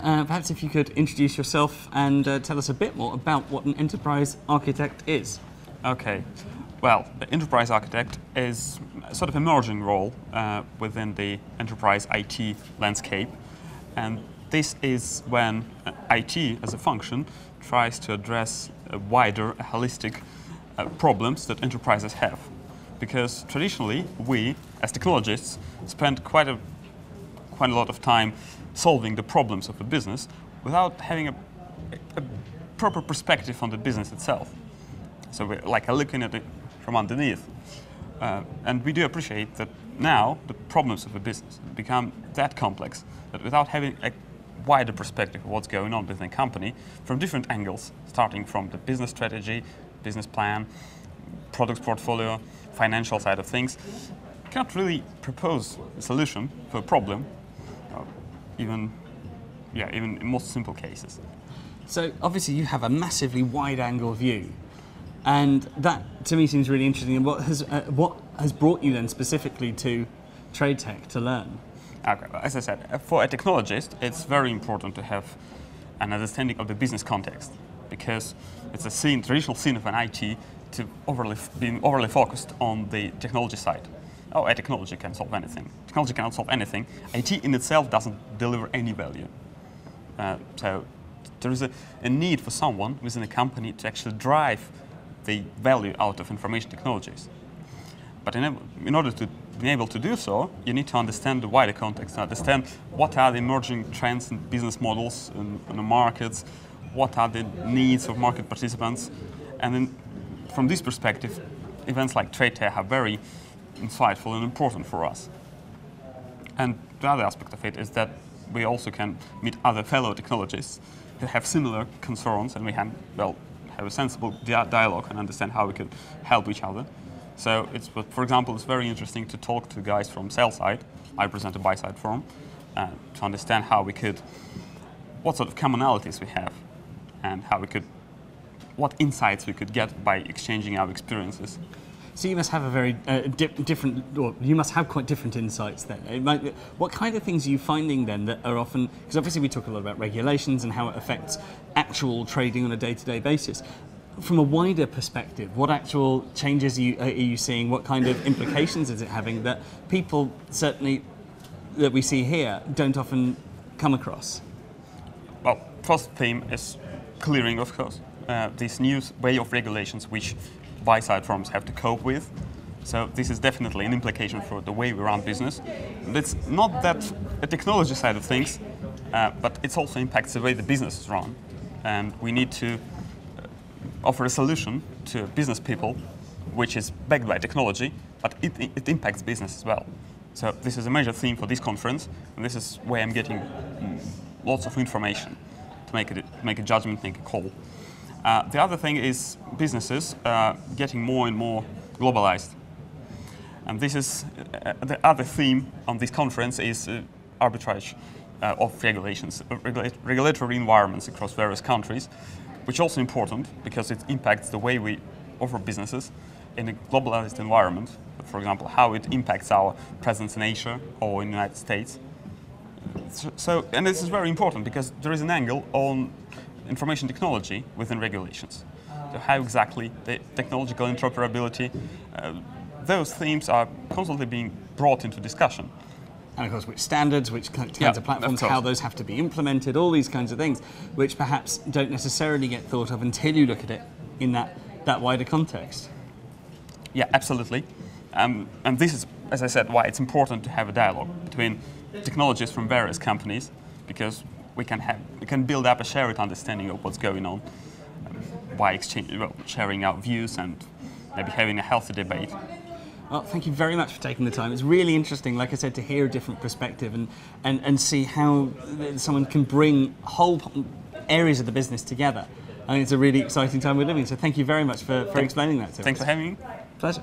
perhaps if you could introduce yourself and tell us a bit more about what an enterprise architect is. Okay. Well, the enterprise architect is a sort of emerging role within the enterprise IT landscape. And this is when IT as a function tries to address wider, holistic problems that enterprises have. Because traditionally, we, as technologists, spend quite a lot of time solving the problems of a business without having a proper perspective on the business itself. So we're like looking at it from underneath. And we do appreciate that now the problems of a business become that complex that without having a wider perspective of what's going on within a company from different angles, starting from the business strategy, business plan, product portfolio, financial side of things, you cannot really propose a solution for a problem, even in most simple cases. So obviously you have a massively wide-angle view, and that to me seems really interesting. And what has brought you then specifically to TradeTech to learn? Okay, well, as I said, for a technologist, it's very important to have an understanding of the business context, because it's a traditional sin of an IT to being overly focused on the technology side. Oh, a technology can solve anything. Technology cannot solve anything. IT in itself doesn't deliver any value. So there is a need for someone within a company to actually drive the value out of information technologies. But in order to be able to do so, you need to understand the wider context, understand what are the emerging trends and business models in the markets, what are the needs of market participants. And then from this perspective, events like TradeTech are very insightful and important for us. And the other aspect of it is that we also can meet other fellow technologists who have similar concerns, and we can, well, have a sensible dialogue and understand how we could help each other. So, for example, it's very interesting to talk to guys from sales side. I present a buy side firm to understand what sort of commonalities we have, and what insights we could get by exchanging our experiences. So you must have a very different, or you must have quite different insights then. What kind of things are you finding then that are often, because obviously we talk a lot about regulations and how it affects actual trading on a day-to-day basis. From a wider perspective, what actual changes are you seeing? What kind of implications is it having that people certainly that we see here don't often come across? Well, first theme is clearing, of course. This new way of regulations which buy-side firms have to cope with. So this is definitely an implication for the way we run business. And it's not that a technology side of things, but it also impacts the way the business is run. And we need to offer a solution to business people which is backed by technology, but it impacts business as well. So this is a major theme for this conference, and this is where I'm getting lots of information to make a judgment, make a call. The other thing is businesses getting more and more globalized. And this is the other theme on this conference is arbitrage of regulations, regulatory environments across various countries, which is also important because it impacts the way we offer businesses in a globalized environment. For example, how it impacts our presence in Asia or in the United States. And this is very important because there is an angle on information technology within regulations. So how exactly the technological interoperability, those themes are constantly being brought into discussion. And of course, which standards, which kinds of platforms, how those have to be implemented, all these kinds of things, which perhaps don't necessarily get thought of until you look at it in that wider context. Yeah, absolutely. And this is, as I said, why it's important to have a dialogue between technologists from various companies, because we can build up a shared understanding of what's going on by sharing our views and maybe having a healthy debate. Well, thank you very much for taking the time. It's really interesting, like I said, to hear a different perspective and see how someone can bring whole areas of the business together. I think it's a really exciting time we're living in, so thank you very much for explaining that to us. Thanks for having me. Pleasure.